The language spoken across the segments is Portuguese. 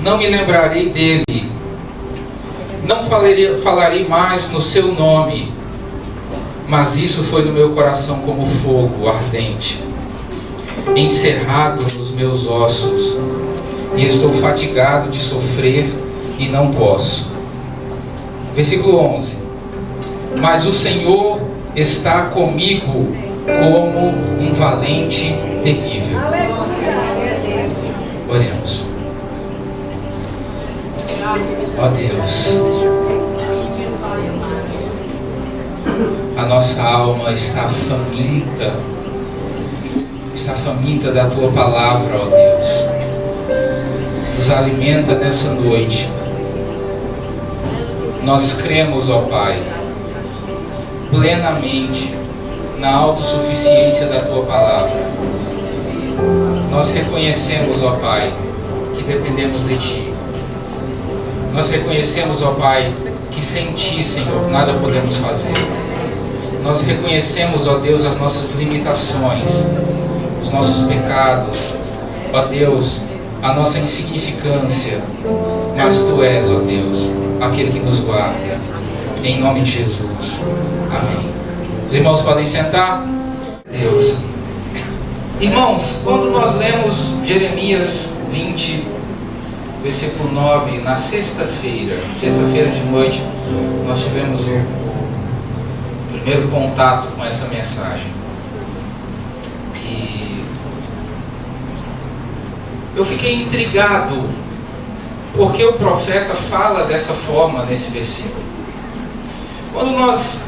não me lembrarei dele, não falarei mais no seu nome, mas isso foi no meu coração como fogo ardente, encerrado nos meus ossos, e estou fatigado de sofrer e não posso. Versículo 11. Mas o Senhor está comigo como um valente terrível. Oremos. Ó Deus, a nossa alma está faminta da Tua palavra, ó Deus. Nos alimenta nessa noite. Nós cremos, ó Pai, plenamente na autossuficiência da Tua palavra. Nós reconhecemos, ó Pai, que dependemos de Ti. Nós reconhecemos, ó Pai, que sem Ti, Senhor, nada podemos fazer. Nós reconhecemos, ó Deus, as nossas limitações, os nossos pecados, ó Deus, a nossa insignificância. Mas Tu és, ó Deus, aquele que nos guarda. Em nome de Jesus. Amém. Os irmãos podem sentar? Deus. Irmãos, quando nós lemos Jeremias 20, versículo 9, na sexta-feira de noite, nós tivemos o primeiro contato com essa mensagem. E eu fiquei intrigado, porque o profeta fala dessa forma nesse versículo. Quando nós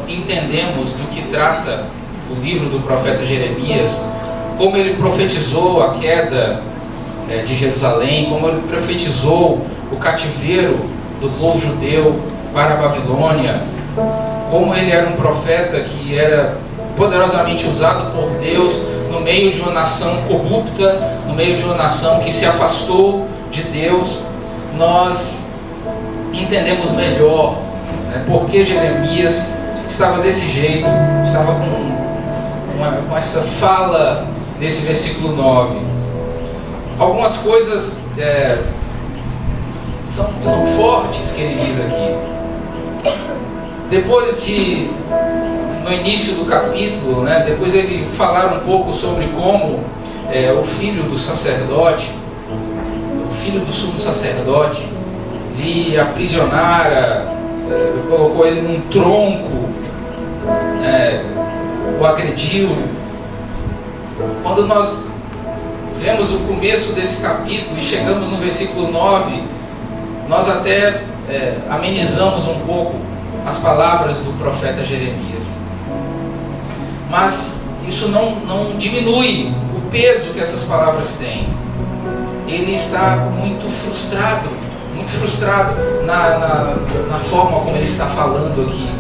entendemos do que trata o livro do profeta Jeremias, como ele profetizou a queda de Jerusalém, como ele profetizou o cativeiro do povo judeu para a Babilônia, como ele era um profeta que era poderosamente usado por Deus no meio de uma nação corrupta, no meio de uma nação que se afastou de Deus, nós entendemos melhor, né, porque Jeremias estava desse jeito, estava com essa fala nesse versículo 9. Algumas coisas são fortes que ele diz aqui. Depois no início do capítulo, né, depois ele falar um pouco sobre como o filho do sacerdote, o filho do sumo sacerdote, lhe aprisionara, colocou ele num tronco, o agrediu. Quando nós vemos o começo desse capítulo e chegamos no versículo 9, nós até amenizamos um pouco as palavras do profeta Jeremias. Mas isso não diminui o peso que essas palavras têm. Ele está muito frustrado na forma como ele está falando aqui,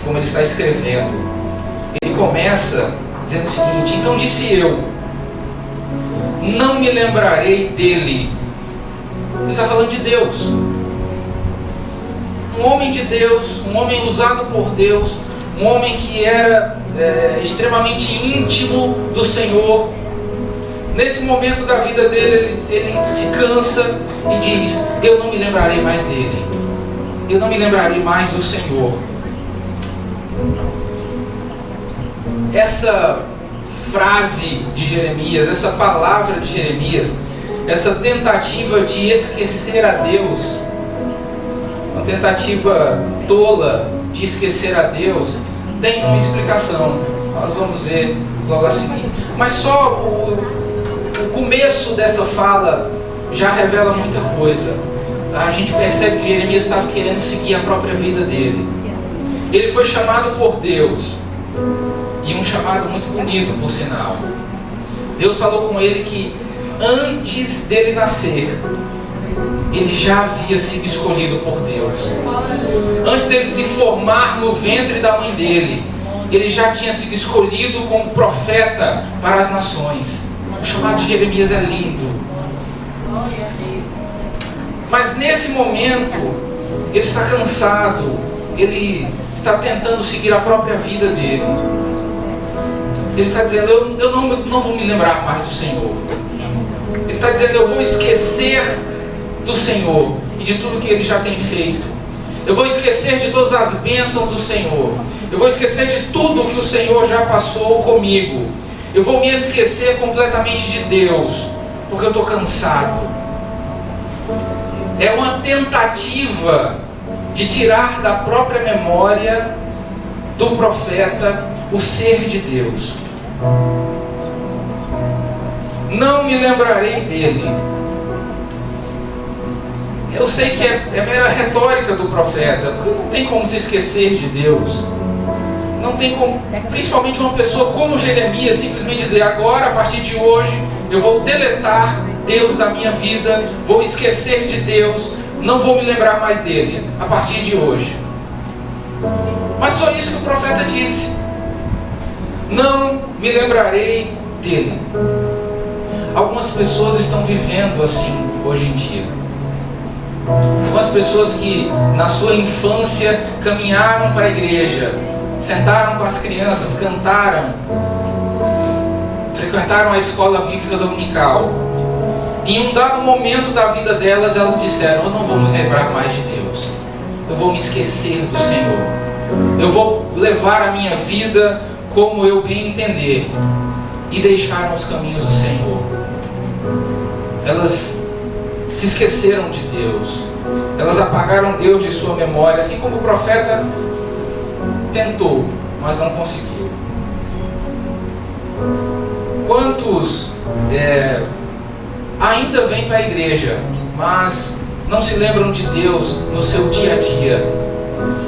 como ele está escrevendo. Ele começa dizendo o seguinte: então disse eu, não me lembrarei dele. Ele está falando de Deus. Um homem de Deus, um homem usado por Deus, um homem que era extremamente íntimo do Senhor. Nesse momento da vida dele, ele se cansa e diz: eu não me lembrarei mais dele, eu não me lembrarei mais do Senhor. Essa frase de Jeremias, essa palavra de Jeremias, essa tentativa de esquecer a Deus, uma tentativa tola de esquecer a Deus, tem uma explicação. Nós vamos ver logo a seguir. Mas só o começo dessa fala já revela muita coisa. A gente percebe que Jeremias estava querendo seguir a própria vida dele. Ele foi chamado por Deus, e um chamado muito bonito, por sinal. Deus falou com ele que antes dele nascer, ele já havia sido escolhido por Deus. Antes dele se formar no ventre da mãe dele, ele já tinha sido escolhido como profeta para as nações. O chamado de Jeremias é lindo. Mas nesse momento, ele está cansado, ele está tentando seguir a própria vida dele. Ele está dizendo: eu não vou me lembrar mais do Senhor. Ele está dizendo: eu vou esquecer do Senhor e de tudo que Ele já tem feito. Eu vou esquecer de todas as bênçãos do Senhor. Eu vou esquecer de tudo que o Senhor já passou comigo. Eu vou me esquecer completamente de Deus, porque eu estou cansado. É uma tentativa de tirar da própria memória do profeta o ser de Deus. Não me lembrarei dele. Eu sei que é mera retórica do profeta, porque não tem como se esquecer de Deus. Não tem como, principalmente uma pessoa como Jeremias, simplesmente dizer: agora, a partir de hoje, eu vou deletar Deus da minha vida, vou esquecer de Deus, não vou me lembrar mais dele, a partir de hoje. Mas só isso que o profeta disse: não me lembrarei dele. Algumas pessoas estão vivendo assim hoje em dia. Algumas pessoas que na sua infância caminharam para a igreja, sentaram com as crianças, cantaram, frequentaram a escola bíblica dominical. Em um dado momento da vida delas, elas disseram: eu não vou me lembrar mais de Deus, eu vou me esquecer do Senhor, eu vou levar a minha vida como eu bem entender. E deixaram os caminhos do Senhor. Elas se esqueceram de Deus, elas apagaram Deus de sua memória, assim como o profeta tentou, mas não conseguiu. Quantos ainda vêm para a igreja, mas não se lembram de Deus no seu dia a dia?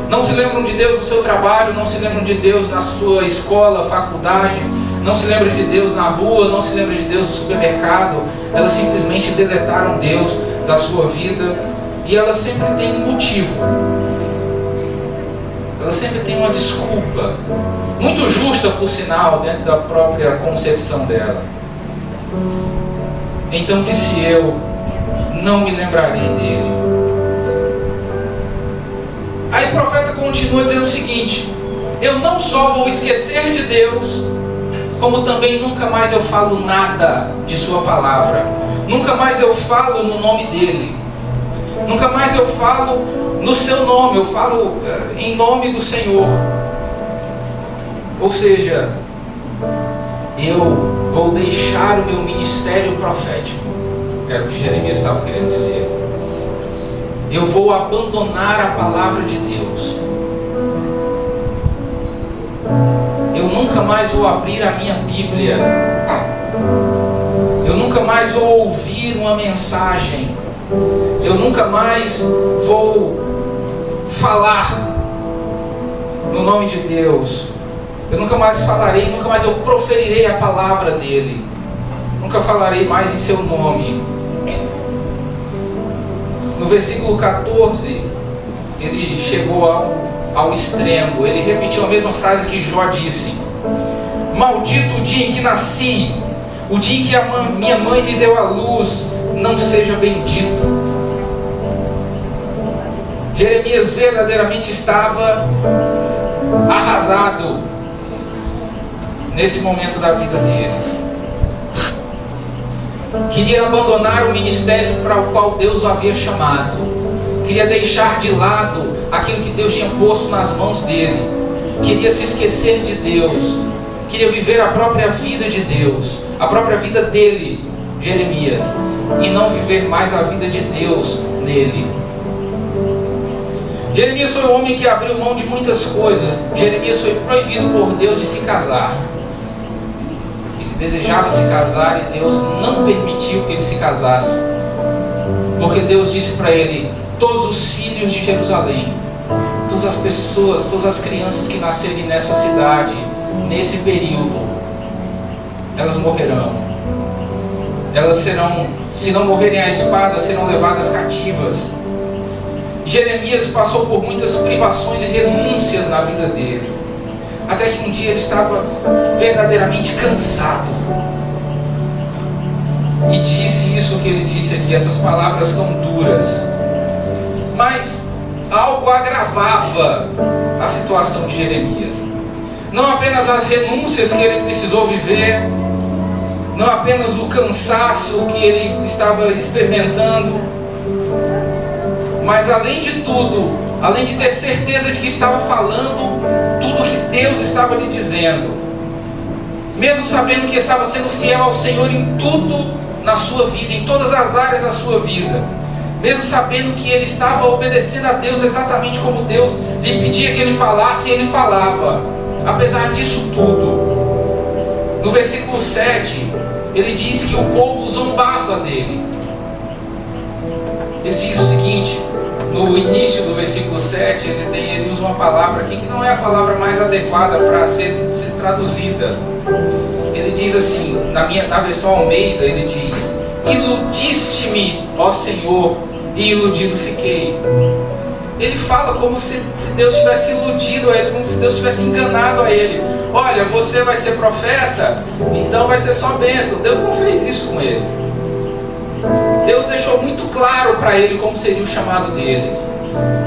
Não se lembram de Deus no seu trabalho, não se lembram de Deus na sua escola, faculdade, não se lembram de Deus na rua, não se lembram de Deus no supermercado. Elas simplesmente deletaram Deus da sua vida, e elas sempre têm um motivo. Elas sempre têm uma desculpa, muito justa por sinal, dentro da própria concepção dela. Então disse eu: não me lembrarei dele. Aí o profeta continua dizendo o seguinte: eu não só vou esquecer de Deus, como também nunca mais eu falo nada de sua palavra. Nunca mais eu falo no nome dele. Nunca mais eu falo no seu nome. Eu falo em nome do Senhor. Ou seja, eu vou deixar o meu ministério profético. Era o que Jeremias estava querendo dizer. Eu vou abandonar a palavra de Deus. Eu nunca mais vou abrir a minha Bíblia. Eu nunca mais vou ouvir uma mensagem. Eu nunca mais vou falar no nome de Deus. Eu nunca mais falarei, nunca mais eu proferirei a palavra dele. Nunca falarei mais em seu nome. No versículo 14, ele chegou ao extremo. Ele repetiu a mesma frase que Jó disse: maldito o dia em que nasci, o dia em que minha mãe me deu a luz, não seja bendito. Jeremias verdadeiramente estava arrasado nesse momento da vida dele. Queria abandonar o ministério para o qual Deus o havia chamado. Queria deixar de lado aquilo que Deus tinha posto nas mãos dele. Queria se esquecer de Deus. Queria viver a própria vida de Deus, a própria vida dele, Jeremias, e não viver mais a vida de Deus nele. Jeremias foi um homem que abriu mão de muitas coisas. Jeremias foi proibido por Deus de se casar. Ele desejava se casar e Deus não permitiu que ele se casasse, porque Deus disse para ele: todos os filhos de Jerusalém, todas as pessoas, todas as crianças que nascerem nessa cidade, nesse período, elas morrerão. Elas serão, se não morrerem à espada, serão levadas cativas. Jeremias passou por muitas privações e renúncias na vida dele, até que um dia ele estava verdadeiramente cansado e disse isso que ele disse aqui, essas palavras tão duras. Mas algo agravava a situação de Jeremias. Não apenas as renúncias que ele precisou viver, não apenas o cansaço que ele estava experimentando, mas além de tudo, além de ter certeza de que estava falando tudo que Deus estava lhe dizendo, mesmo sabendo que estava sendo fiel ao Senhor em tudo na sua vida, em todas as áreas da sua vida, mesmo sabendo que ele estava obedecendo a Deus exatamente como Deus lhe pedia que ele falasse, ele falava. Apesar disso tudo, no versículo 7, ele diz que o povo zombava dele. Ele diz o seguinte, no início do versículo 7, ele usa uma palavra aqui que não é a palavra mais adequada para ser traduzida. Ele diz assim, na versão Almeida, ele diz: iludiste-me, ó Senhor, e iludido fiquei. Ele fala como se Deus tivesse iludido a ele, como se Deus tivesse enganado a ele. Olha, você vai ser profeta, então vai ser só bênção. Deus não fez isso com ele. Deus deixou muito claro para ele como seria o chamado dele.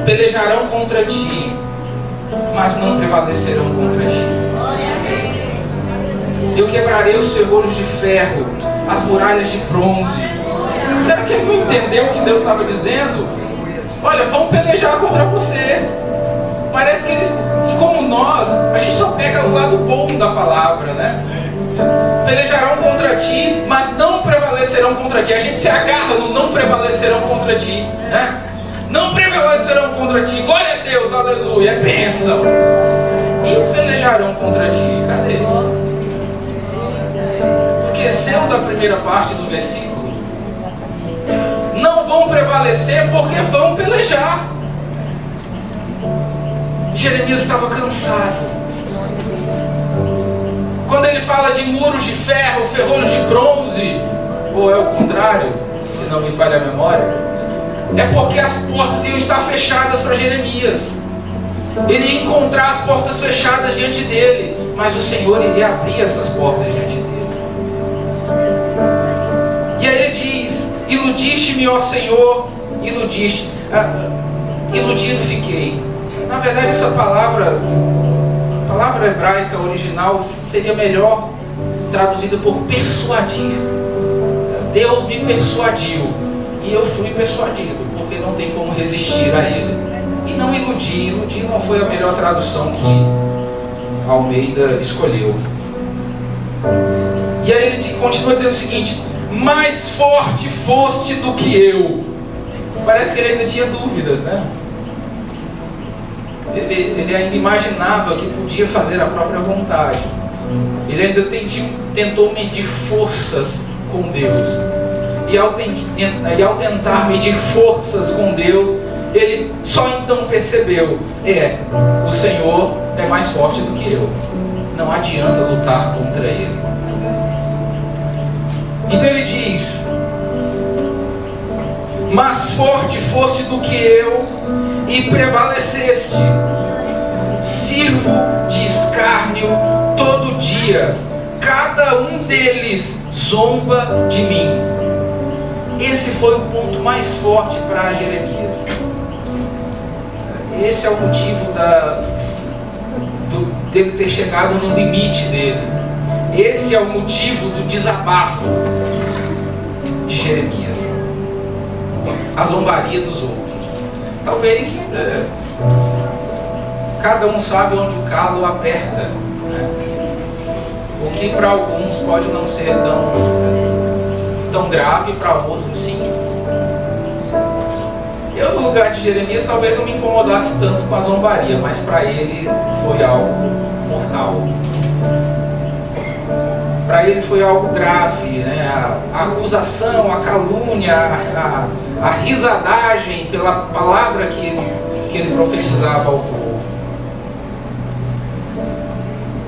Pelejarão contra ti, mas não prevalecerão contra ti. Eu quebrarei os ferrolhos de ferro, as muralhas de bronze. Será que ele não entendeu o que Deus estava dizendo? Olha, vão pelejar contra você. Parece que eles, e como nós, a gente só pega o lado bom da palavra, né? Pelejarão contra ti, mas não prevalecerão contra ti. A gente se agarra no não prevalecerão contra ti, né? Não prevalecerão contra ti. Glória a Deus, aleluia, é bênção. E pelejarão contra ti. Cadê? Esqueceu da primeira parte do versículo? Não vão prevalecer porque vão pelejar. Jeremias estava cansado. Quando ele fala de muros de ferro, ferrolhos de bronze, ou é o contrário, se não me falha a memória, é porque as portas iam estar fechadas para Jeremias. Ele ia encontrar as portas fechadas diante dele, mas o Senhor iria abrir essas portas diante dele. E aí ele diz: iludiste-me, ó Senhor, iludiste, iludido fiquei. Na verdade, essa palavra hebraica original seria melhor traduzida por persuadir. Deus me persuadiu e eu fui persuadido, porque não tem como resistir a ele. E não iludir. Iludir não foi a melhor tradução que Almeida escolheu. E aí ele continua dizendo o seguinte: mais forte foste do que eu. Parece que ele ainda tinha dúvidas, né? Ele ainda imaginava que podia fazer a própria vontade. Ele ainda tentou medir forças com Deus. E ao tentar medir forças com Deus, ele só então percebeu: o Senhor é mais forte do que eu. Não adianta lutar contra ele. Então ele diz: mas forte foste do que eu e prevaleceste. Sirvo de escárnio todo dia, cada um deles zomba de mim. Esse foi o ponto mais forte para Jeremias. Esse é o motivo dele ter chegado no limite dele. Esse é o motivo do desabafo de Jeremias. A zombaria dos outros. Talvez cada um sabe onde o calo aperta, né? O que para alguns pode não ser tão grave, para outros sim. Eu, no lugar de Jeremias, talvez não me incomodasse tanto com a zombaria, mas para ele foi algo mortal. Para ele foi algo grave, né? A acusação, a calúnia, a risadagem pela palavra que ele profetizava ao povo.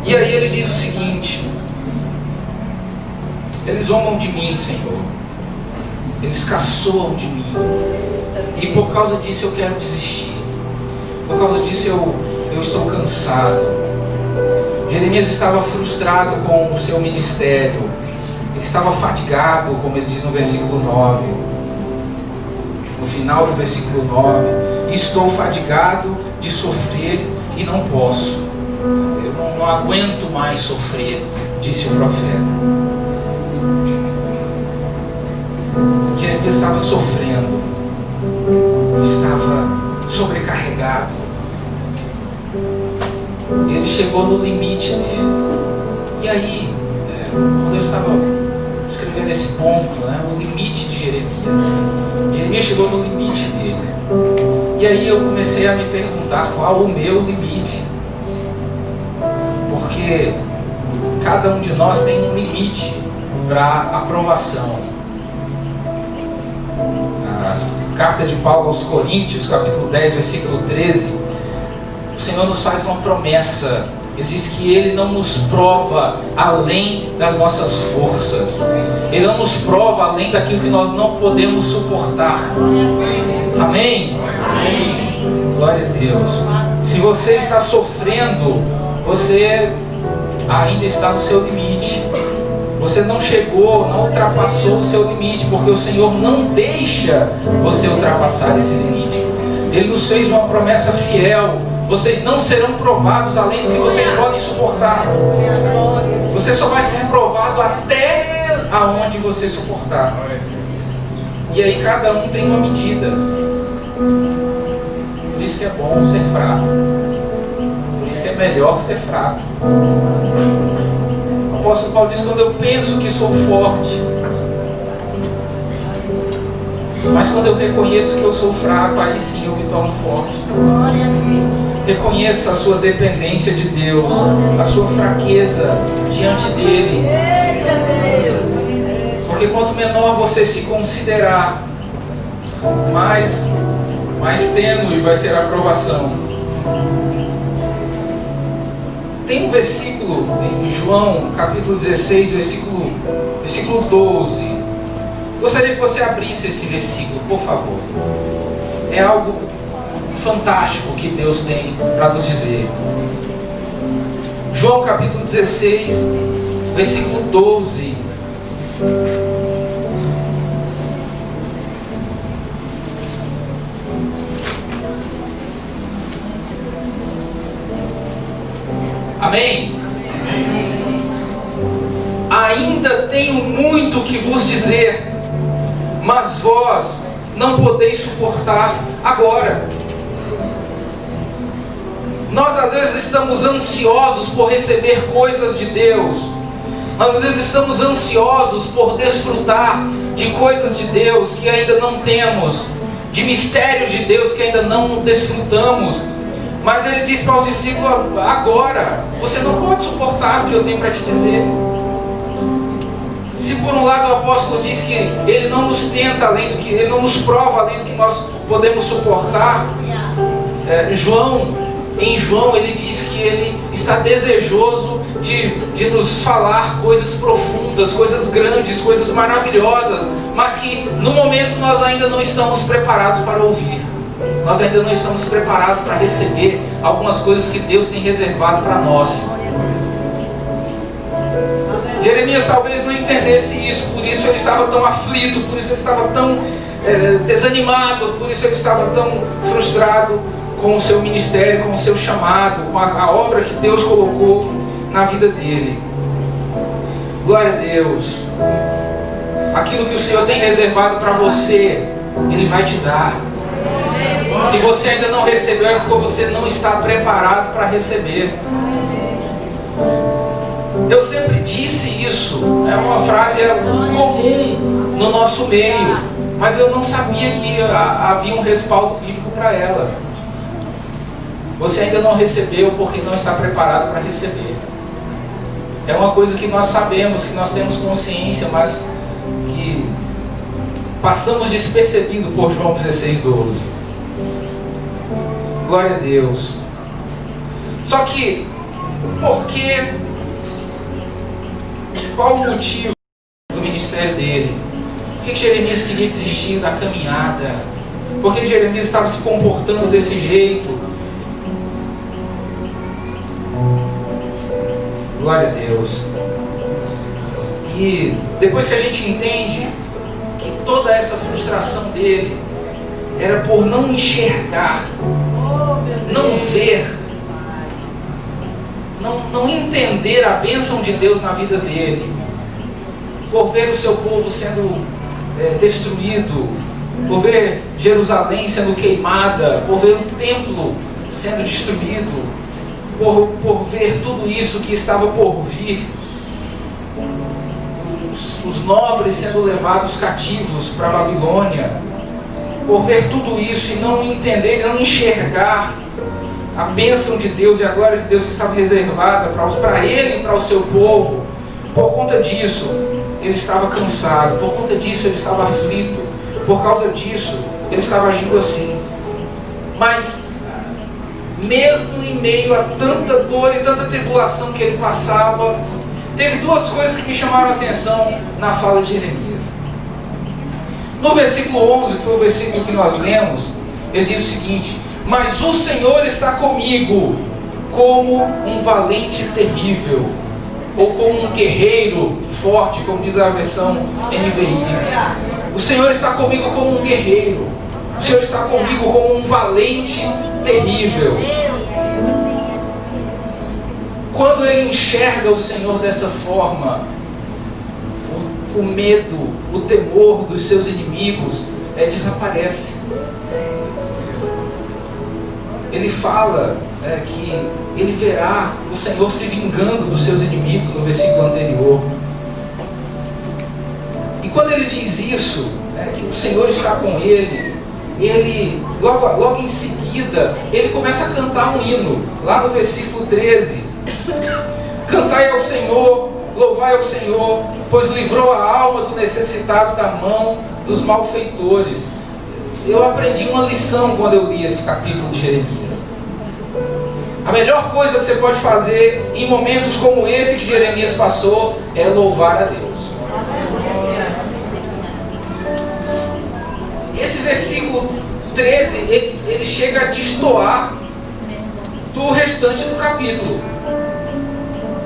E aí ele diz o seguinte: eles zombam de mim, Senhor, eles caçoam de mim, e por causa disso eu quero desistir, por causa disso eu estou cansado. Jeremias estava frustrado com o seu ministério, ele estava fatigado, como ele diz no versículo 9, no final do versículo 9: estou fatigado de sofrer e não posso, eu não aguento mais sofrer, disse o profeta. Jeremias estava sofrendo, estava sobrecarregado. Ele chegou no limite dele. E aí, quando eu estava escrevendo esse ponto, o limite de Jeremias chegou no limite dele. E aí eu comecei a me perguntar qual o meu limite. Porque cada um de nós tem um limite para aprovação. A carta de Paulo aos Coríntios, capítulo 10, versículo 13, o Senhor nos faz uma promessa. Ele diz que Ele não nos prova além das nossas forças. Ele não nos prova além daquilo que nós não podemos suportar. Amém? Amém. Glória a Deus. Se você está sofrendo, você ainda está no seu limite. Você não chegou, não ultrapassou o seu limite, porque o Senhor não deixa você ultrapassar esse limite. Ele nos fez uma promessa fiel. Vocês não serão provados além do que vocês podem suportar. Você só vai ser provado até aonde você suportar. E aí cada um tem uma medida. Por isso que é bom ser fraco. Por isso que é melhor ser fraco. O apóstolo Paulo diz: quando eu penso que sou forte, mas quando eu reconheço que eu sou fraco, aí sim eu me torno forte. Reconheça a sua dependência de Deus, a sua fraqueza diante dEle. Porque quanto menor você se considerar, mais tênue vai ser a aprovação. Tem um versículo em João, capítulo 16, versículo 12. Gostaria que você abrisse esse versículo, por favor. É algo fantástico que Deus tem para nos dizer. João capítulo 16, versículo 12. Amém? Ainda tenho muito que vos dizer, mas vós não podeis suportar agora. Nós às vezes estamos ansiosos por receber coisas de Deus. Nós às vezes estamos ansiosos por desfrutar de coisas de Deus que ainda não temos, de mistérios de Deus que ainda não desfrutamos. Mas ele diz para os discípulos: agora, você não pode suportar o que eu tenho para te dizer. Se por um lado o apóstolo diz que ele não nos tenta além do que, ele não nos prova além do que nós podemos suportar, em João ele diz que ele está desejoso de nos falar coisas profundas, coisas grandes, coisas maravilhosas, mas que no momento nós ainda não estamos preparados para ouvir. Nós ainda não estamos preparados para receber algumas coisas que Deus tem reservado para nós. Jeremias talvez não entendesse isso, por isso ele estava tão aflito, por isso ele estava tão desanimado, por isso ele estava tão frustrado com o seu ministério, com o seu chamado, com a obra que Deus colocou na vida dele. Glória a Deus. Aquilo que o Senhor tem reservado para você, Ele vai te dar. Se você ainda não recebeu, é porque você não está preparado para receber. Eu sempre disse isso, é uma frase comum no nosso meio, mas eu não sabia que havia um respaldo bíblico para ela. Você ainda não recebeu porque não está preparado para receber. É uma coisa que nós sabemos, que nós temos consciência, mas que passamos despercebido por João 16:12. Glória a Deus. Só que, por que? Qual o motivo do ministério dele? Por que Jeremias queria desistir da caminhada? Por que Jeremias estava se comportando desse jeito? Glória a Deus. E depois que a gente entende que toda essa frustração dele era por não enxergar, não ver, não entender a bênção de Deus na vida dele, por ver o seu povo sendo destruído, por ver Jerusalém sendo queimada, por ver o templo sendo destruído, por ver tudo isso que estava por vir, os nobres sendo levados cativos para a Babilônia, por ver tudo isso e não entender, não enxergar a bênção de Deus e a glória de Deus que estava reservada para ele e para o seu povo. Por conta disso, ele estava cansado, por conta disso ele estava aflito, por causa disso ele estava agindo assim. Mas mesmo em meio a tanta dor e tanta tribulação que ele passava, teve duas coisas que me chamaram a atenção na fala de Jeremias. No versículo 11, que foi o versículo que nós lemos, ele diz o seguinte: mas o Senhor está comigo como um valente terrível, ou como um guerreiro forte, como diz a versão NVI. O Senhor está comigo como um guerreiro, o Senhor está comigo como um valente terrível. Quando ele enxerga o Senhor dessa forma, o medo, o temor dos seus inimigos desaparece. Ele fala que ele verá o Senhor se vingando dos seus inimigos no versículo anterior. E quando ele diz isso, que o Senhor está com ele, logo em seguida, ele começa a cantar um hino, lá no versículo 13. Cantai ao Senhor, louvai ao Senhor, pois livrou a alma do necessitado da mão dos malfeitores. Eu aprendi uma lição quando eu li esse capítulo de Jeremias. A melhor coisa que você pode fazer em momentos como esse que Jeremias passou é louvar a Deus. Esse versículo 13, ele chega a destoar do restante do capítulo.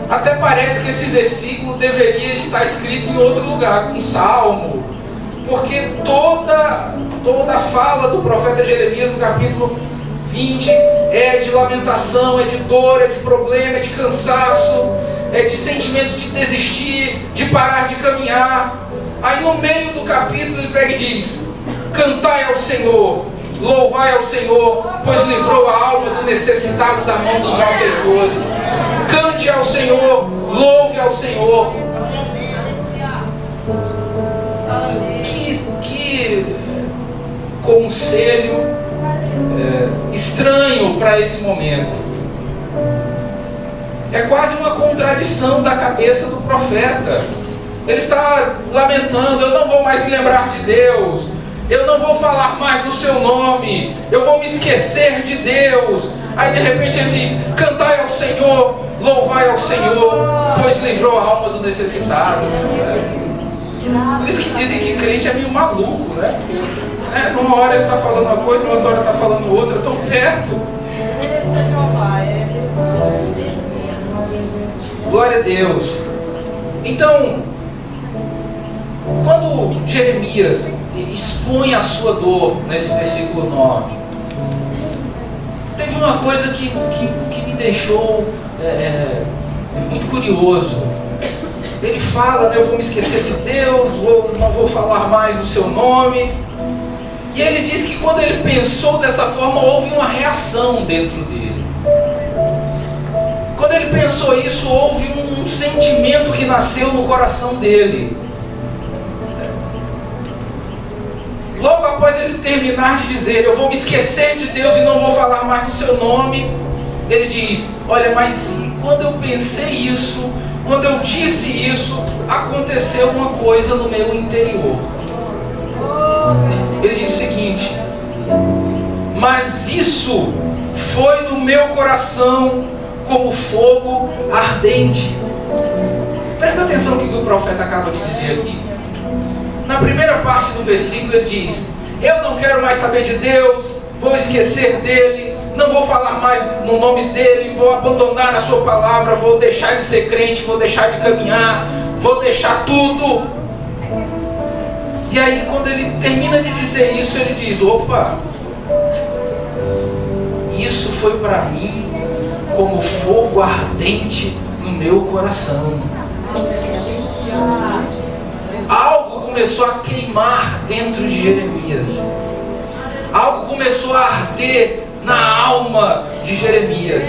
Até parece que esse versículo deveria estar escrito em outro lugar, um salmo, porque toda a fala do profeta Jeremias no capítulo 20 é de lamentação, é de dor, é de problema, é de cansaço, é de sentimento de desistir, de parar de caminhar. Aí no meio do capítulo ele pega e diz: cantai ao Senhor, louvai ao Senhor, pois livrou a alma do necessitado da mão dos malfeitores. Cante ao Senhor, louve ao Senhor. Que conselho estranho para esse momento. É quase uma contradição da cabeça do profeta. Ele está lamentando: eu não vou mais me lembrar de Deus, eu não vou falar mais do seu nome, eu vou me esquecer de Deus. Aí de repente ele diz: cantai ao Senhor, louvai ao Senhor, pois livrou a alma do necessitado. Por isso que dizem que crente é meio maluco, né? Numa hora ele está falando uma coisa, numa hora ele está falando outra, tão perto. Glória a Deus. Então, quando Jeremias expõe a sua dor nesse versículo 9, teve uma coisa que me deixou muito curioso. Ele fala: eu vou me esquecer de Deus, não vou falar mais do seu nome. E ele diz que quando ele pensou dessa forma, houve uma reação dentro dele. Quando ele pensou isso, houve um sentimento que nasceu no coração dele. Logo após ele terminar de dizer: eu vou me esquecer de Deus e não vou falar mais do seu nome, ele diz: olha, mas quando eu pensei isso, quando eu disse isso, aconteceu uma coisa no meu interior. Ele diz o seguinte: mas isso foi no meu coração como fogo ardente. Presta atenção no que o profeta acaba de dizer aqui. Na primeira parte do versículo ele diz: eu não quero mais saber de Deus, vou esquecer dele, não vou falar mais no nome dele, vou abandonar a sua palavra, vou deixar de ser crente, vou deixar de caminhar, vou deixar tudo. E aí quando ele termina de dizer isso, ele diz: opa, isso foi para mim como fogo ardente no meu coração. Algo começou a queimar dentro de Jeremias. Algo começou a arder na alma de Jeremias.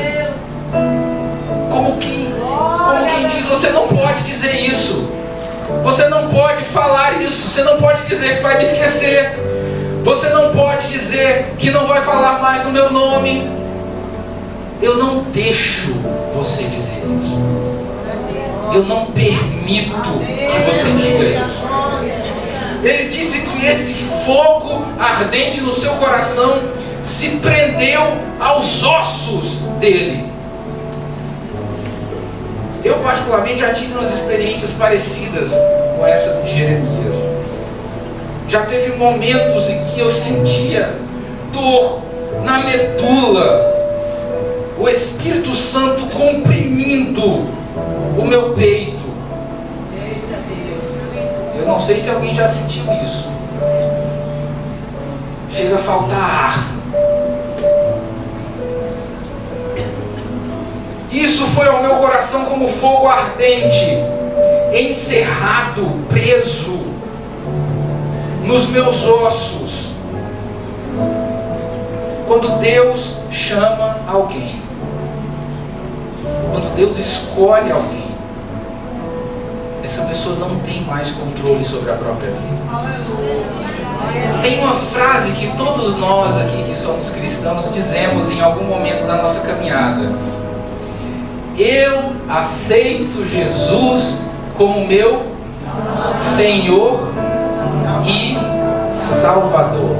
Como quem diz, você não pode dizer isso. Você não pode falar isso. Você não pode dizer que vai me esquecer. Você não pode dizer que não vai falar mais no meu nome. Eu não deixo você dizer isso. Eu não permito que você diga isso. Ele disse que esse fogo ardente no seu coração se prendeu aos ossos dele. Eu particularmente já tive umas experiências parecidas com essa de Jeremias. Já teve momentos em que eu sentia dor na medula, o Espírito Santo comprimindo o meu peito. Eu não sei se alguém já sentiu isso. Chega a faltar ar. Isso foi ao meu coração como fogo ardente, encerrado, preso nos meus ossos. Quando Deus chama alguém, quando Deus escolhe alguém, essa pessoa não tem mais controle sobre a própria vida. Tem uma frase que todos nós aqui que somos cristãos dizemos em algum momento da nossa caminhada: eu aceito Jesus como meu Senhor e Salvador.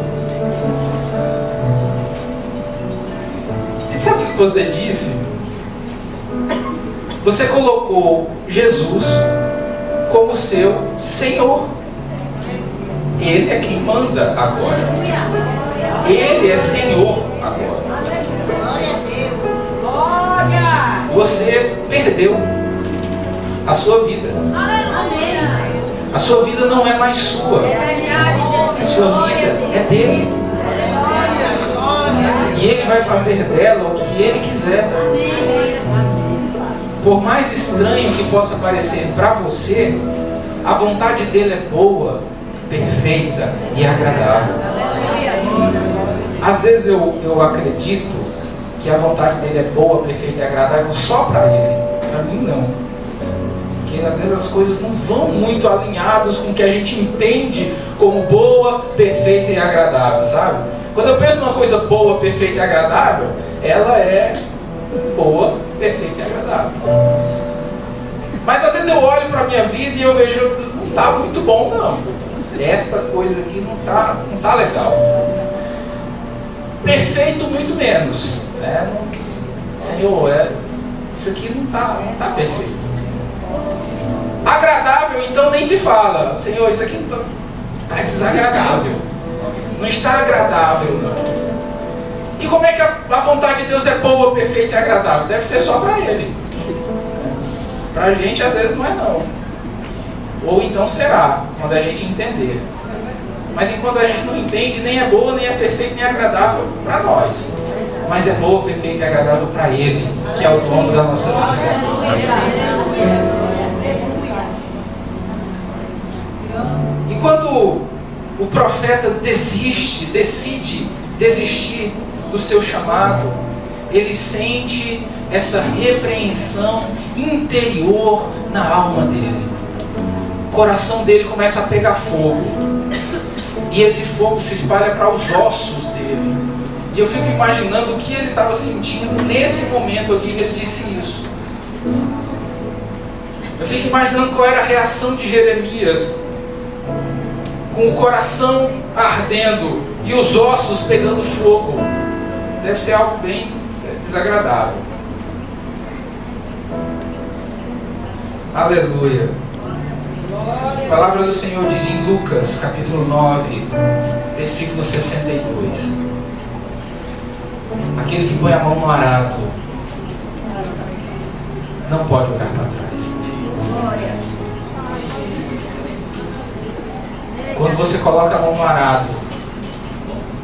Você sabe o que você disse? Você colocou Jesus como seu Senhor. Ele é quem manda agora. Ele é Senhor agora. Você perdeu a sua vida. A sua vida não é mais sua. A sua vida é dele. E ele vai fazer dela o que ele quiser. Por mais estranho que possa parecer para você, a vontade dele é boa, perfeita e agradável. Às vezes eu acredito que a vontade dele é boa, perfeita e agradável só para ele. Para mim não. Porque às vezes as coisas não vão muito alinhadas com o que a gente entende como boa, perfeita e agradável, sabe? Quando eu penso numa coisa boa, perfeita e agradável, ela é boa, perfeita e agradável. Mas às vezes eu olho para a minha vida e eu vejo, não está muito bom não. Essa coisa aqui não tá legal. Perfeito muito menos. Né? Senhor, isso aqui não tá perfeito. Agradável então nem se fala. Senhor, isso aqui tá desagradável. Não está agradável não. E como é que a vontade de Deus é boa, perfeita e agradável? Deve ser só para Ele. Para a gente às vezes não é não. Ou então será, quando a gente entender. Mas enquanto a gente não entende, nem é boa, nem é perfeita, nem é agradável para nós. Mas é boa, perfeita e agradável para Ele, que é o dono da nossa vida. E quando o profeta decide desistir do seu chamado, ele sente essa repreensão interior na alma dele. O coração dele começa a pegar fogo. E esse fogo se espalha para os ossos dele. E eu fico imaginando o que ele estava sentindo nesse momento aqui que ele disse isso. Eu fico imaginando qual era a reação de Jeremias, com o coração ardendo e os ossos pegando fogo. Deve ser algo bem desagradável. Aleluia. A palavra do Senhor diz em Lucas, capítulo 9, versículo 62. Aquele que põe a mão no arado não pode olhar para trás. Quando você coloca a mão no arado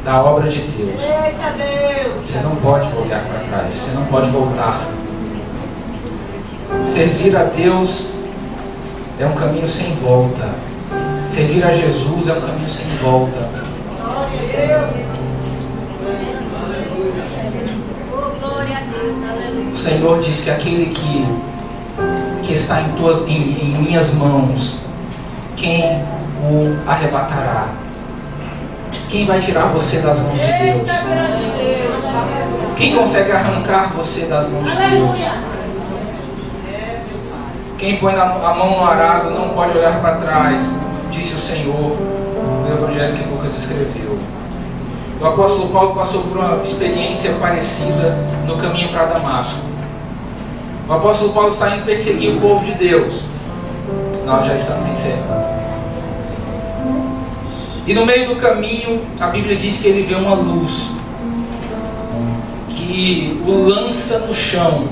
da obra de Deus, você não pode voltar para trás, você não pode voltar. Servir a Deus é um caminho sem volta. Servir a Jesus é um caminho sem volta. O Senhor diz que aquele que está em minhas mãos, quem o arrebatará? Quem vai tirar você das mãos de Deus? Quem consegue arrancar você das mãos de Deus? Quem põe a mão no arado não pode olhar para trás, disse o Senhor no Evangelho que Lucas escreveu. O apóstolo Paulo passou por uma experiência parecida no caminho para Damasco. O apóstolo Paulo está indo perseguir o povo de Deus. Nós já estamos encerrando. E no meio do caminho, a Bíblia diz que ele vê uma luz que o lança no chão.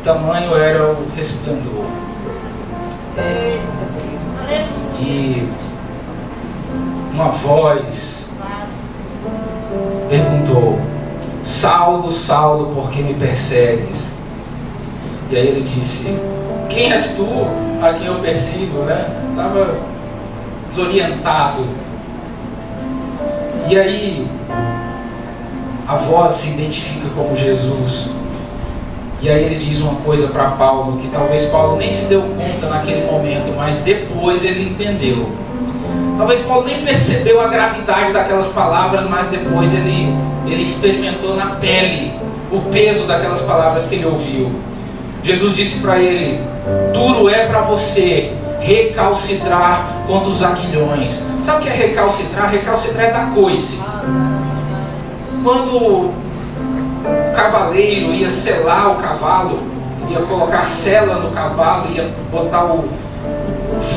Tamanho era o resplendor. E uma voz perguntou: Saulo, Saulo, por que me persegues? E aí ele disse: quem és tu a quem eu persigo? Estava desorientado. E aí a voz se identifica como Jesus. E aí ele diz uma coisa para Paulo, que talvez Paulo nem se deu conta naquele momento, mas depois ele entendeu. Talvez Paulo nem percebeu a gravidade daquelas palavras, mas depois ele experimentou na pele o peso daquelas palavras que ele ouviu. Jesus disse para ele: duro é para você recalcitrar contra os aguilhões. Sabe o que é recalcitrar? Recalcitrar é dar coice. Quando o cavaleiro ia selar o cavalo, ia colocar sela no cavalo, ia botar o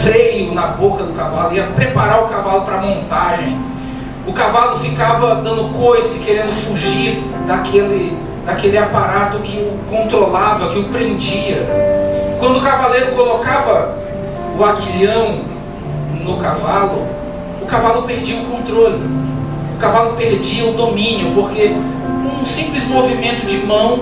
freio na boca do cavalo, ia preparar o cavalo para montagem, o cavalo ficava dando coice, querendo fugir daquele aparato que o controlava, que o prendia. Quando o cavaleiro colocava o aguilhão no cavalo, o cavalo perdia o controle, o cavalo perdia o domínio, porque um simples movimento de mão,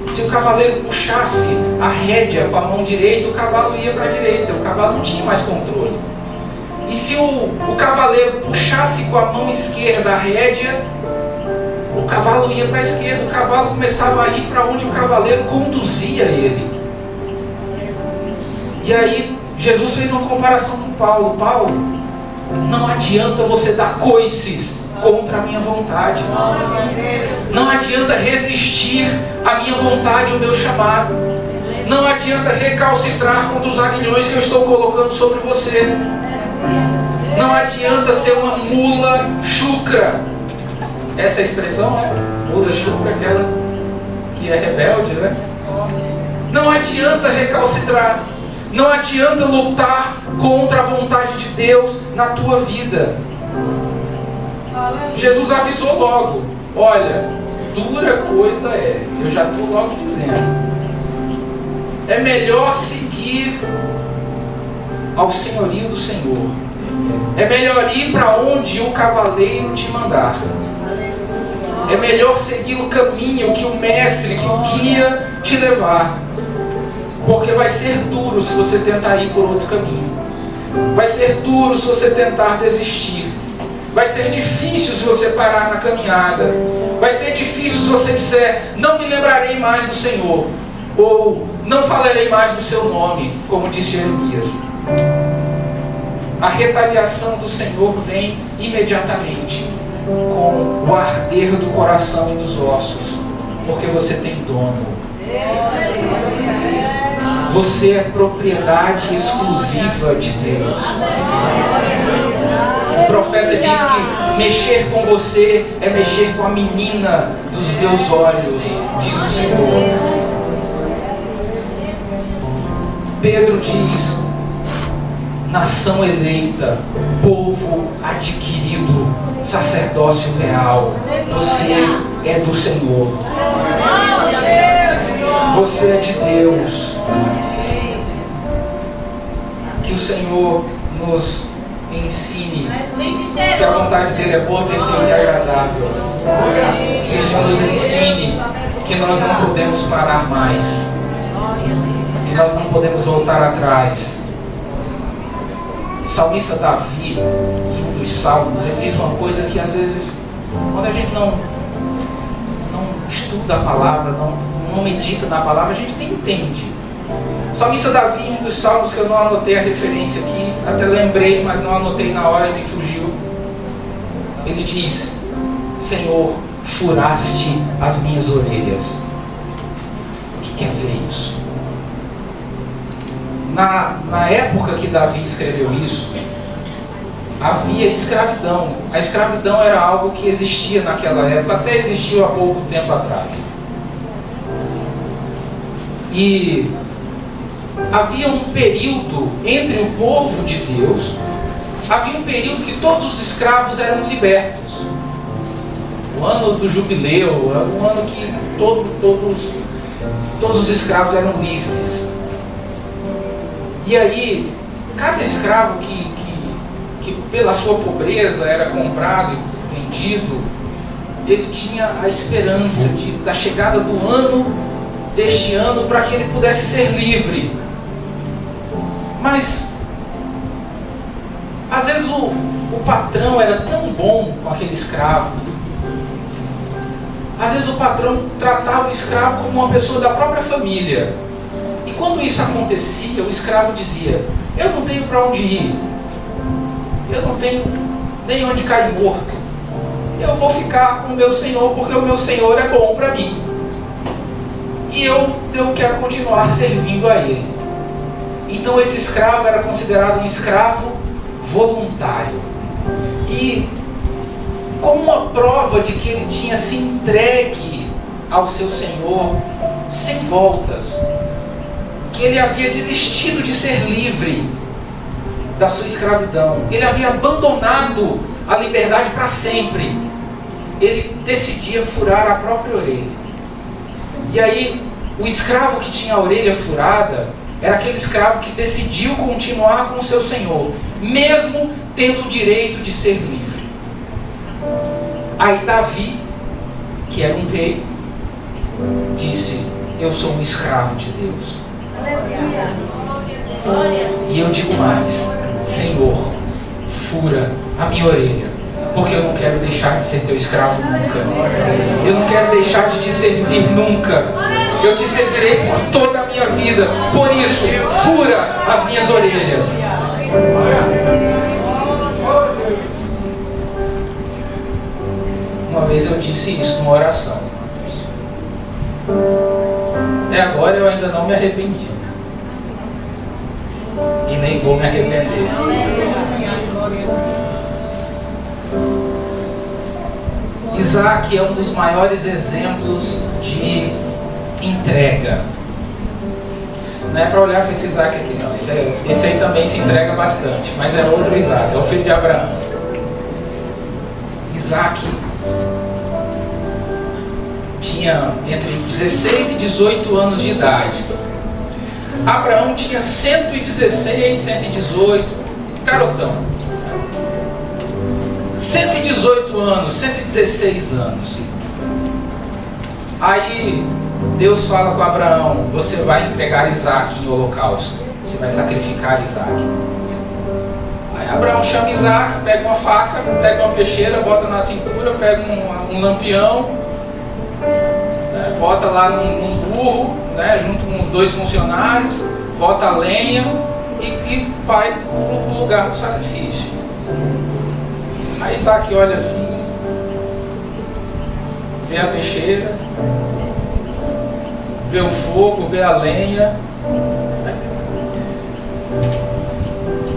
se o cavaleiro puxasse a rédea com a mão direita, o cavalo ia para a direita, o cavalo não tinha mais controle. E se o cavaleiro puxasse com a mão esquerda a rédea, o cavalo ia para a esquerda, o cavalo começava a ir para onde o cavaleiro conduzia ele. E aí Jesus fez uma comparação com Paulo. Paulo, não adianta você dar coices contra a minha vontade. Não adianta resistir à minha vontade, ao meu chamado. Não adianta recalcitrar contra os aguilhões que eu estou colocando sobre você. Não adianta ser uma mula chucra. Essa é a expressão, né? Mula chucra, aquela que é rebelde, né? Não adianta recalcitrar. Não adianta lutar contra a vontade de Deus na tua vida. Jesus avisou logo: olha, dura coisa é, eu já estou logo dizendo, é melhor seguir ao senhorio do Senhor, é melhor ir para onde o cavaleiro te mandar, é melhor seguir o caminho que o mestre, que o guia te levar, porque vai ser duro se você tentar ir por outro caminho, vai ser duro se você tentar desistir, vai ser difícil se você parar na caminhada, vai ser difícil se você disser: não me lembrarei mais do Senhor, ou não falarei mais do seu nome, como disse Jeremias. A retaliação do Senhor vem imediatamente, com o arder do coração e dos ossos, porque você tem dono. Você é propriedade exclusiva de Deus. O profeta diz que mexer com você é mexer com a menina dos meus olhos, diz o Senhor. Pedro diz: nação eleita, povo adquirido, sacerdócio real. Você é do Senhor. Você é de Deus. Que o Senhor nos ensine que a vontade dele é boa, perfeita e agradável. Que o Senhor nos ensine que nós não podemos parar mais, que nós não podemos voltar atrás. salmista Davi, em um dos salmos, ele diz uma coisa que às vezes, quando a gente não estuda a palavra, não medita na palavra, a gente nem entende. O salmista Davi, em um dos salmos, que eu não anotei a referência aqui, até lembrei, mas não anotei na hora e me fugiu. Ele diz: Senhor, furaste as minhas orelhas. O que quer dizer isso? Na época que Davi escreveu isso, havia escravidão. A escravidão era algo que existia naquela época, até existiu há pouco tempo atrás. E havia um período entre o povo de Deus, havia um período que todos os escravos eram libertos. O ano do jubileu, o ano que todos os escravos eram livres. E aí, cada escravo que pela sua pobreza era comprado e vendido, ele tinha a esperança da chegada deste ano, para que ele pudesse ser livre. Mas, às vezes o patrão era tão bom com aquele escravo. Às vezes o patrão tratava o escravo como uma pessoa da própria família. E quando isso acontecia, o escravo dizia: eu não tenho para onde ir, eu não tenho nem onde cair morto, eu vou ficar com o meu senhor, porque o meu senhor é bom para mim, e eu quero continuar servindo a ele. Então esse escravo era considerado um escravo voluntário. E como uma prova de que ele tinha se entregue ao seu senhor sem voltas, que ele havia desistido de ser livre da sua escravidão, ele havia abandonado a liberdade para sempre, ele decidia furar a própria orelha. E aí, o escravo que tinha a orelha furada era aquele escravo que decidiu continuar com o seu senhor, mesmo tendo o direito de ser livre. Aí Davi, que era um rei, disse: eu sou um escravo de Deus. E eu digo mais: Senhor, fura a minha orelha, porque eu não quero deixar de ser teu escravo nunca. Eu não quero deixar de te servir nunca. Eu te servirei por toda a minha vida. Por isso, fura as minhas orelhas. Uma vez eu disse isso numa oração. Até agora eu ainda não me arrependi. E nem vou me arrepender. Isaac é um dos maiores exemplos de entrega. Não é para olhar para esse Isaac aqui não. Esse aí também se entrega bastante, mas é outro Isaac, é o filho de Abraão. Isaac tinha entre 16 e 18 anos de idade. Abraão tinha 116, 118, garotão. 118 anos, 116 anos. Aí Deus fala com Abraão: você vai entregar Isaac em holocausto, você vai sacrificar Isaac. Aí Abraão chama Isaac, pega uma faca, pega uma peixeira, bota na cintura, pega um lampião, né, bota lá num burro, né, junto com os 2 funcionários, bota a lenha e vai para o lugar do sacrifício. Aí Isaac olha assim, vê a peixeira, vê o fogo, vê a lenha.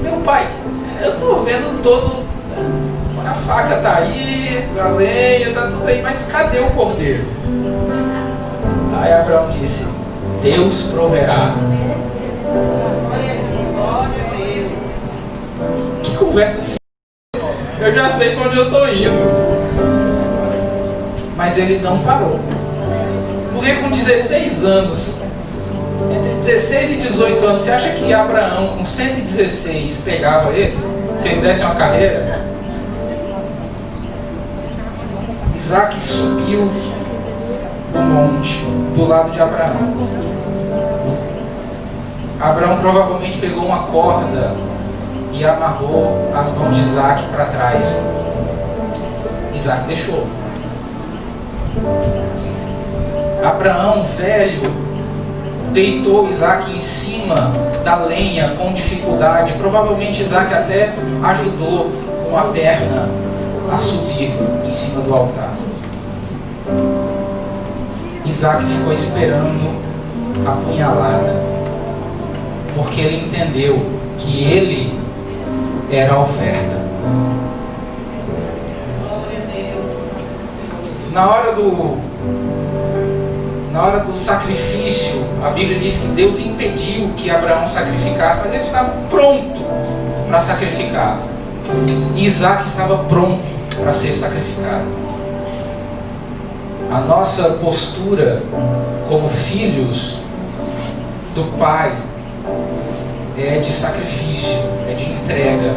Meu pai, eu estou vendo todo, a faca está aí, a lenha está tudo aí, mas cadê o cordeiro? Aí Abraão disse: Deus proverá. Que conversa. Eu já sei para onde eu estou indo. Mas ele não parou. Porque com 16 anos, entre 16 e 18 anos, você acha que Abraão com 116 pegava ele? Se ele desse uma carreira? Isaac subiu o monte do lado de Abraão. Abraão provavelmente pegou uma corda e amarrou as mãos de Isaac para trás. Isaac deixou. Abraão, velho, deitou Isaac em cima da lenha com dificuldade. Provavelmente Isaac até ajudou com a perna a subir em cima do altar. Isaac ficou esperando a punhalada, porque ele entendeu que ele era a oferta. Na hora do sacrifício, a Bíblia diz que Deus impediu que Abraão sacrificasse, mas ele estava pronto para sacrificar. E Isaac estava pronto para ser sacrificado. A nossa postura como filhos do Pai é de sacrifício, é de entrega.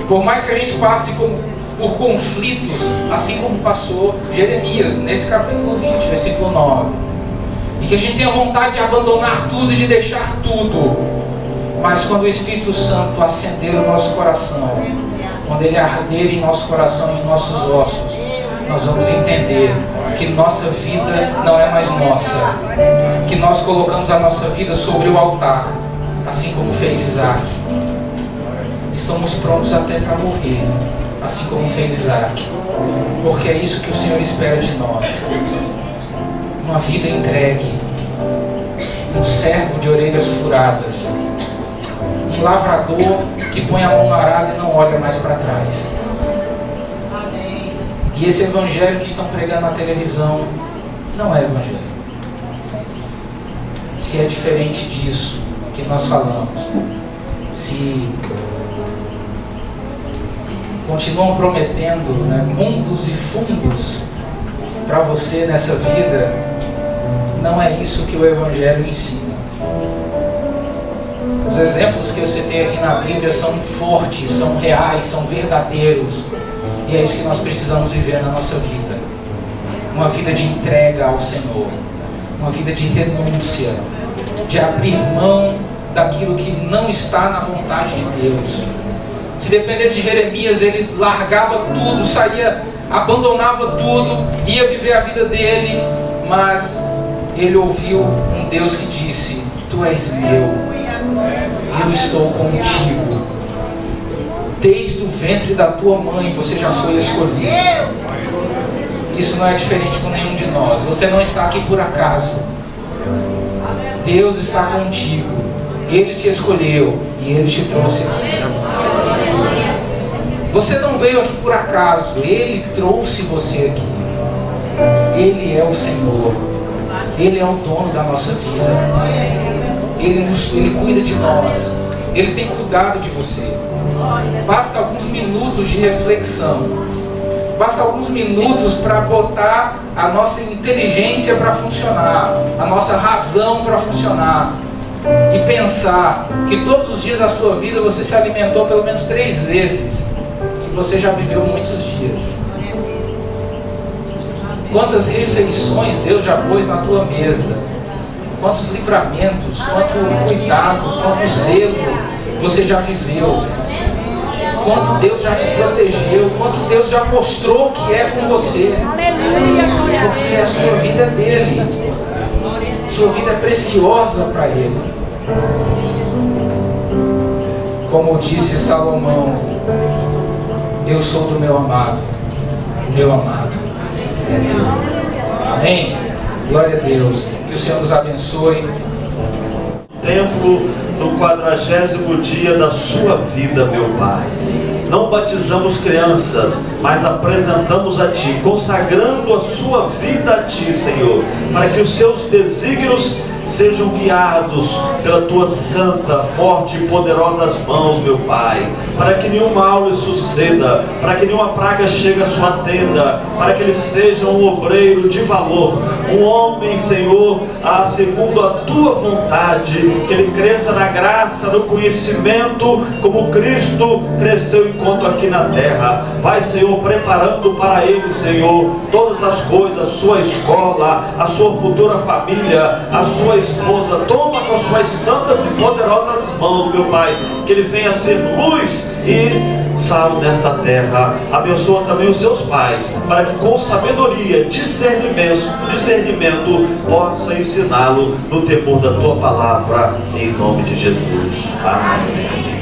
Por mais que a gente passe por conflitos, assim como passou Jeremias, nesse capítulo 20, versículo 9, e que a gente tenha vontade de abandonar tudo e de deixar tudo, mas quando o Espírito Santo acender o nosso coração, quando ele arder em nosso coração e em nossos ossos, nós vamos entender que nossa vida não é mais nossa, que nós colocamos a nossa vida sobre o altar, assim como fez Isaac. Estamos prontos até para morrer, assim como fez Isaac, porque é isso que o Senhor espera de nós. Uma vida entregue, um servo de orelhas furadas, um lavrador que põe a mão no arado e não olha mais para trás. E esse evangelho que estão pregando na televisão não é evangelho. Se é diferente disso que nós falamos, se continuam prometendo, mundos e fundos para você nessa vida, não é isso que o evangelho ensina. Os exemplos que eu citei aqui na Bíblia são fortes, são reais, são verdadeiros. E é isso que nós precisamos viver na nossa vida. Uma vida de entrega ao Senhor. Uma vida de renúncia. De abrir mão daquilo que não está na vontade de Deus. Se dependesse de Jeremias, ele largava tudo, saía, abandonava tudo, ia viver a vida dele. Mas ele ouviu um Deus que disse: Tu és meu, eu estou contigo. Desde o ventre da tua mãe você já foi escolhido. Isso não é diferente com nenhum de nós. Você não está aqui por acaso. Deus está contigo. Ele te escolheu e Ele te trouxe aqui. Você não veio aqui por acaso. Ele trouxe você aqui. Ele é o Senhor. Ele é o dono da nossa vida. Ele cuida de nós. Ele tem cuidado de você. Basta alguns minutos de reflexão. Basta alguns minutos para botar a nossa inteligência para funcionar, a nossa razão para funcionar, e pensar que todos os dias da sua vida você se alimentou pelo menos 3 vezes e você já viveu muitos dias. Quantas refeições Deus já pôs na tua mesa, quantos livramentos, quanto cuidado, quanto zelo você já viveu, quanto Deus já te protegeu, quanto Deus já mostrou que é com você. Porque a sua vida é dele, sua vida é preciosa para ele. Como disse Salomão: eu sou do meu amado, o meu amado é meu. Amém? Glória a Deus. Que o Senhor nos abençoe. Tempo no 40º dia da sua vida, meu Pai. Não batizamos crianças, mas apresentamos a Ti, consagrando a sua vida a Ti, Senhor, para que os seus desígnios sejam guiados pela Tua santa, forte e poderosas mãos, meu Pai, para que nenhum mal lhe suceda, para que nenhuma praga chegue à sua tenda, para que ele seja um obreiro de valor, um homem, Senhor, segundo a Tua vontade, que ele cresça na graça, no conhecimento, como Cristo cresceu enquanto aqui na terra. Vai, Senhor, preparando para ele, Senhor, todas as coisas, a sua escola, a sua futura família, a sua esposa. Toma com as suas santas e poderosas mãos, meu Pai, que ele venha ser luz e sal nesta terra. Abençoa também os seus pais, para que com sabedoria, discernimento possa ensiná-lo no temor da tua palavra, em nome de Jesus. Amém.